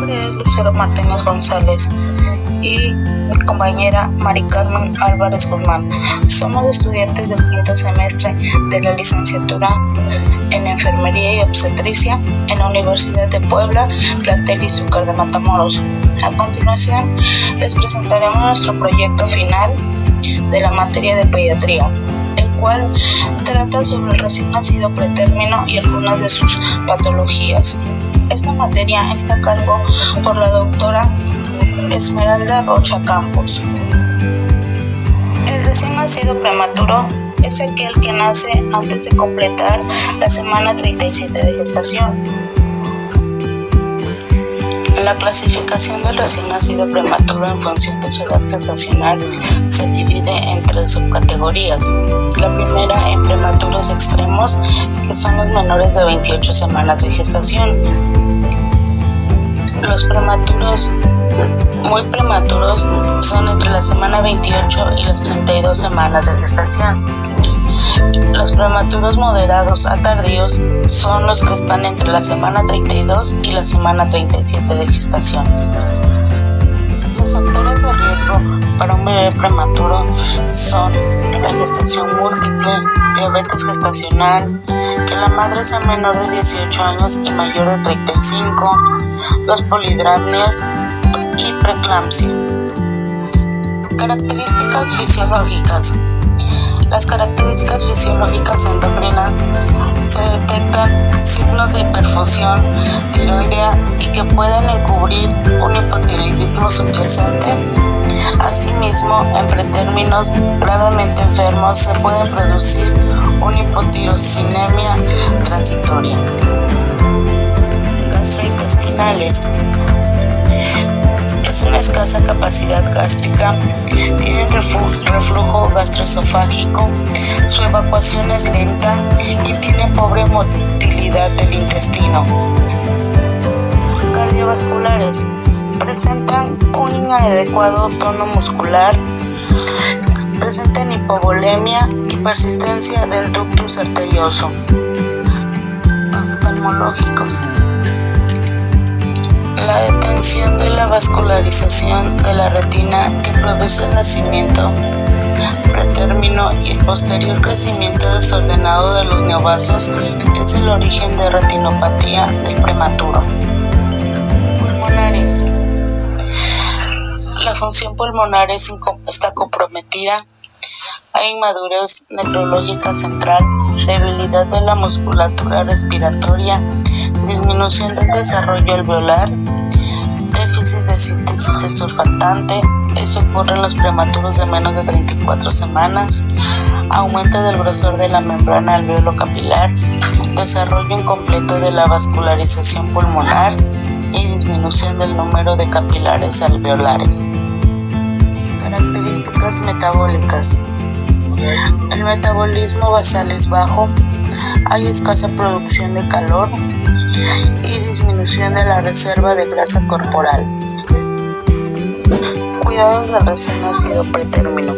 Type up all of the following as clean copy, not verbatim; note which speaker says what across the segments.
Speaker 1: nombre es Lucero Martínez González y mi compañera Mari Carmen Álvarez Guzmán. Somos estudiantes del quinto semestre de la licenciatura en Enfermería y Obstetricia en la Universidad de Puebla, plantel Izúcar de Matamoros. A continuación, les presentaremos nuestro proyecto final de la materia de pediatría, el cual trata sobre el recién nacido pretérmino y algunas de sus patologías. Esta materia está a cargo por la doctora Esmeralda Rocha Campos. El recién nacido prematuro es aquel que nace antes de completar la semana 37 de gestación. La clasificación del recién nacido prematuro en función de su edad gestacional se divide en 3 subcategorías. La primera en prematuros extremos, que son los menores de 28 semanas de gestación. Los prematuros muy prematuros son entre la semana 28 y las 32 semanas de gestación. Los prematuros moderados a tardíos son los que están entre la semana 32 y la semana 37 de gestación. Los factores de riesgo para un bebé prematuro son la gestación múltiple, diabetes gestacional, que la madre sea menor de 18 años y mayor de 35, los polidramios y preeclampsia. Características fisiológicas. Las características fisiológicas endocrinas se detectan signos de hiperfusión tiroidea y que pueden encubrir un hipotiroidismo subyacente. Asimismo, en pretérminos gravemente enfermos se puede producir una hipotirocinemia transitoria. Gastrointestinales. Es una escasa capacidad gástrica, tiene reflujo gastroesofágico, su evacuación es lenta y tiene pobre motilidad del intestino. Cardiovasculares. Presentan un inadecuado tono muscular, presentan hipovolemia y persistencia del ductus arterioso. Oftalmológicos. La detención de la vascularización de la retina que produce el nacimiento pretérmino y el posterior crecimiento desordenado de los neovasos es el origen de retinopatía del prematuro. Pulmonares. La función pulmonar está comprometida. Hay inmadurez neurológica central, debilidad de la musculatura respiratoria, disminución del desarrollo alveolar, déficit de síntesis de surfactante, eso ocurre en los prematuros de menos de 34 semanas, aumento del grosor de la membrana alveolo-capilar, desarrollo incompleto de la vascularización pulmonar y disminución del número de capilares alveolares. Características metabólicas. El metabolismo basal es bajo, hay escasa producción de calor y disminución de la reserva de grasa corporal. Cuidados del recién nacido pretérmino.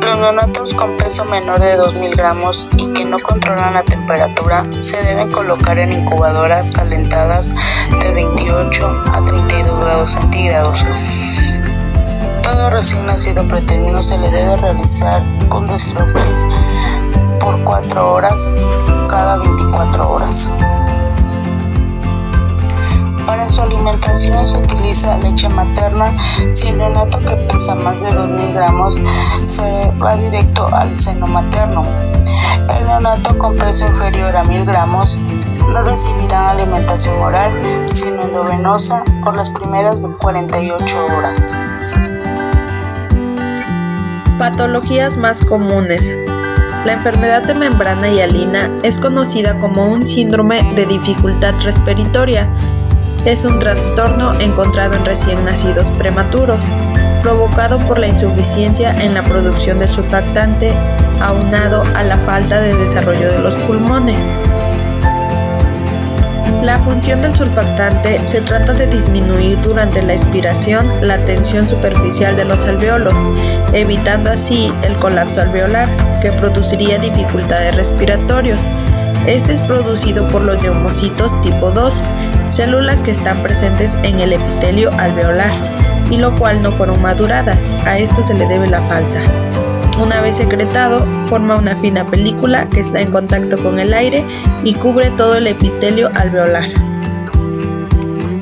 Speaker 1: Los neonatos con peso menor de 2.000 gramos y que no controlan la temperatura se deben colocar en incubadoras calentadas de 28 a 32 grados centígrados. Todo recién nacido pretérmino se le debe realizar un deslocris por 4 horas cada 24 horas. Para su alimentación se utiliza leche materna. Si el neonato que pesa más de 2.000 gramos se va directo al seno materno. El neonato con peso inferior a 1.000 gramos no recibirá alimentación oral, sino endovenosa por las primeras 48 horas.
Speaker 2: Patologías más comunes. La enfermedad de membrana hialina es conocida como un síndrome de dificultad respiratoria. Es un trastorno encontrado en recién nacidos prematuros, provocado por la insuficiencia en la producción del surfactante, aunado a la falta de desarrollo de los pulmones. La función del surfactante se trata de disminuir durante la expiración la tensión superficial de los alveolos, evitando así el colapso alveolar, que produciría dificultades respiratorias. Este es producido por los neumocitos tipo 2, células que están presentes en el epitelio alveolar, y lo cual no fueron maduradas. A esto se le debe la falta. Una vez secretado, forma una fina película que está en contacto con el aire y cubre todo el epitelio alveolar.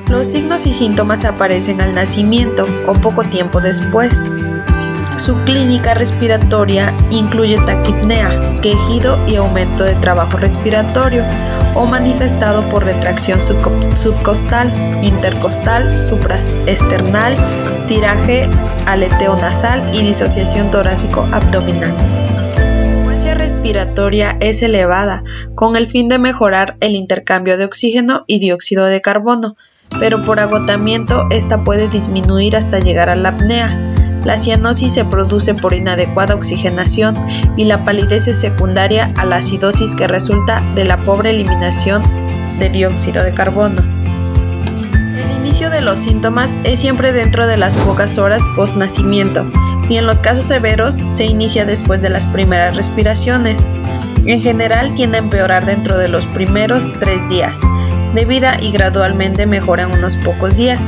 Speaker 2: Los signos y síntomas aparecen al nacimiento o poco tiempo después. Su clínica respiratoria incluye taquipnea, quejido y aumento de trabajo respiratorio, o manifestado por retracción subcostal, intercostal, supraesternal, tiraje, aleteo nasal y disociación torácico-abdominal. La frecuencia respiratoria es elevada, con el fin de mejorar el intercambio de oxígeno y dióxido de carbono, pero por agotamiento esta puede disminuir hasta llegar a la apnea. La cianosis se produce por inadecuada oxigenación y la palidez es secundaria a la acidosis que resulta de la pobre eliminación de dióxido de carbono. El inicio de los síntomas es siempre dentro de las pocas horas post-nacimiento y en los casos severos se inicia después de las primeras respiraciones. En general tiende a empeorar dentro de los primeros 3 días de vida y gradualmente mejora en unos pocos días.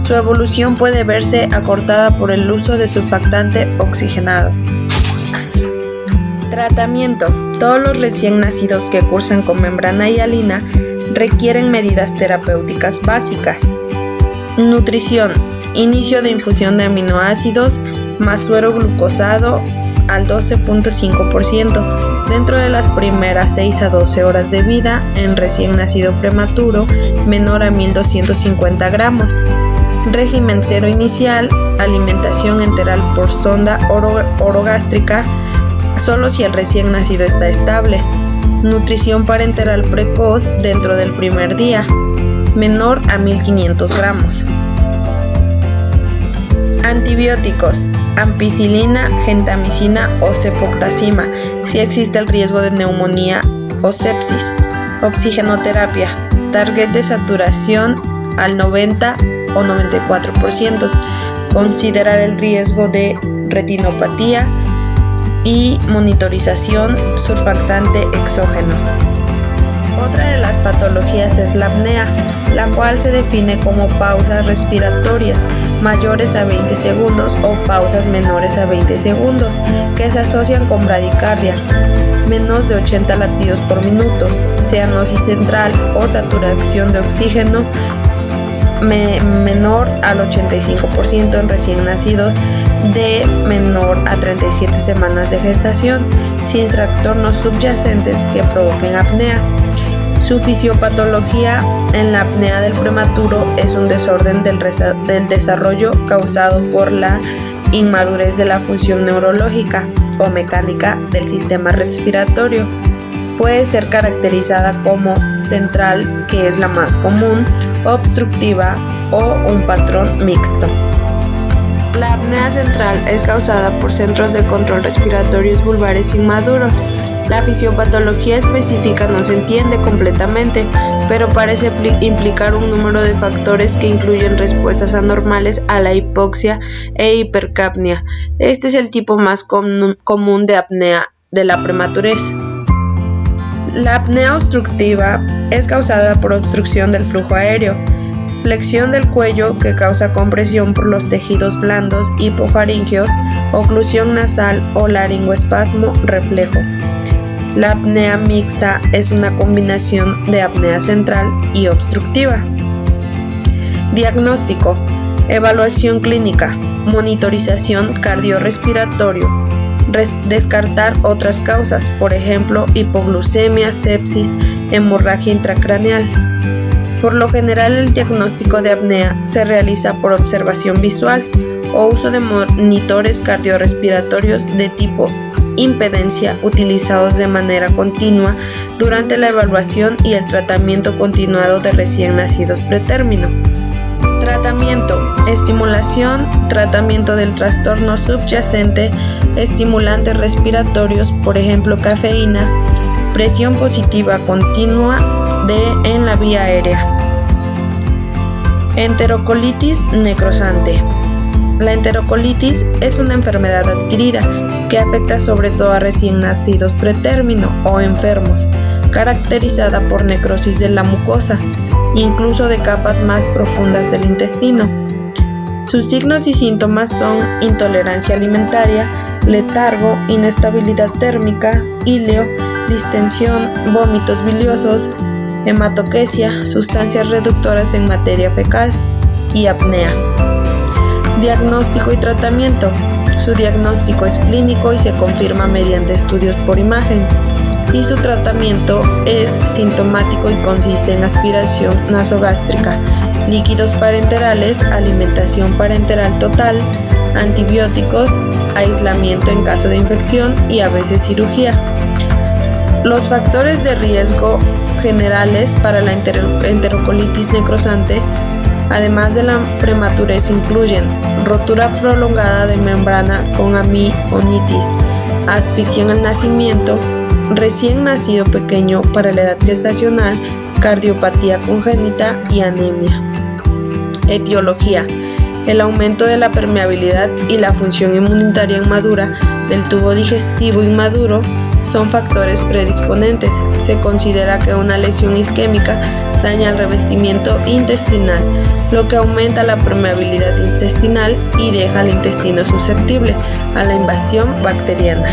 Speaker 2: Su evolución puede verse acortada por el uso de surfactante oxigenado. Tratamiento. Todos los recién nacidos que cursan con membrana hialina requieren medidas terapéuticas básicas. Nutrición. Inicio de infusión de aminoácidos más suero glucosado al 12.5% dentro de las primeras 6 a 12 horas de vida en recién nacido prematuro menor a 1250 gramos. Régimen cero inicial, alimentación enteral por sonda orogástrica, solo si el recién nacido está estable. Nutrición parenteral precoz dentro del primer día, menor a 1500 gramos. Antibióticos, ampicilina, gentamicina o cefoxime, si existe el riesgo de neumonía o sepsis. Oxigenoterapia, target de saturación al 90 o 94%, considerar el riesgo de retinopatía y monitorización surfactante exógeno. Otra de las patologías es la apnea, la cual se define como pausas respiratorias mayores a 20 segundos o pausas menores a 20 segundos que se asocian con bradicardia, menos de 80 latidos por minuto, cianosis central o saturación de oxígeno menor al 85% en recién nacidos de menor a 37 semanas de gestación, sin trastornos subyacentes que provoquen apnea. Su fisiopatología en la apnea del prematuro es un desorden del desarrollo causado por la inmadurez de la función neurológica o mecánica del sistema respiratorio. Puede ser caracterizada como central, que es la más común, obstructiva o un patrón mixto. La apnea central es causada por centros de control respiratorios vulvares inmaduros. La fisiopatología específica no se entiende completamente, pero parece implicar un número de factores que incluyen respuestas anormales a la hipoxia e hipercapnia. Este es el tipo más común de apnea de la prematurez. La apnea obstructiva es causada por obstrucción del flujo aéreo, flexión del cuello que causa compresión por los tejidos blandos hipofaríngeos, oclusión nasal o laringoespasmo reflejo. La apnea mixta es una combinación de apnea central y obstructiva. Diagnóstico, evaluación clínica, monitorización cardiorrespiratorio, descartar otras causas, por ejemplo, hipoglucemia, sepsis, hemorragia intracraneal. Por lo general, el diagnóstico de apnea se realiza por observación visual o uso de monitores cardiorrespiratorios de tipo impedencia utilizados de manera continua durante la evaluación y el tratamiento continuado de recién nacidos pretérmino. Tratamiento, estimulación, tratamiento del trastorno subyacente, estimulantes respiratorios, por ejemplo cafeína, presión positiva continua en la vía aérea. Enterocolitis necrosante. La enterocolitis es una enfermedad adquirida que afecta sobre todo a recién nacidos pretérmino o enfermos, caracterizada por necrosis de la mucosa, incluso de capas más profundas del intestino. Sus signos y síntomas son intolerancia alimentaria, letargo, inestabilidad térmica, íleo, distensión, vómitos biliosos, hematoquesia, sustancias reductoras en materia fecal y apnea. Diagnóstico y tratamiento. Su diagnóstico es clínico y se confirma mediante estudios por imagen, y su tratamiento es sintomático y consiste en aspiración nasogástrica, líquidos parenterales, alimentación parenteral total, antibióticos, aislamiento en caso de infección y a veces cirugía. Los factores de riesgo generales para la enterocolitis necrosante, además de la prematurez, incluyen rotura prolongada de membrana con amionitis, asfixia en el nacimiento, recién nacido pequeño para la edad gestacional, cardiopatía congénita y anemia. Etiología: el aumento de la permeabilidad y la función inmunitaria inmadura del tubo digestivo inmaduro son factores predisponentes. Se considera que una lesión isquémica daña el revestimiento intestinal, lo que aumenta la permeabilidad intestinal y deja al intestino susceptible a la invasión bacteriana.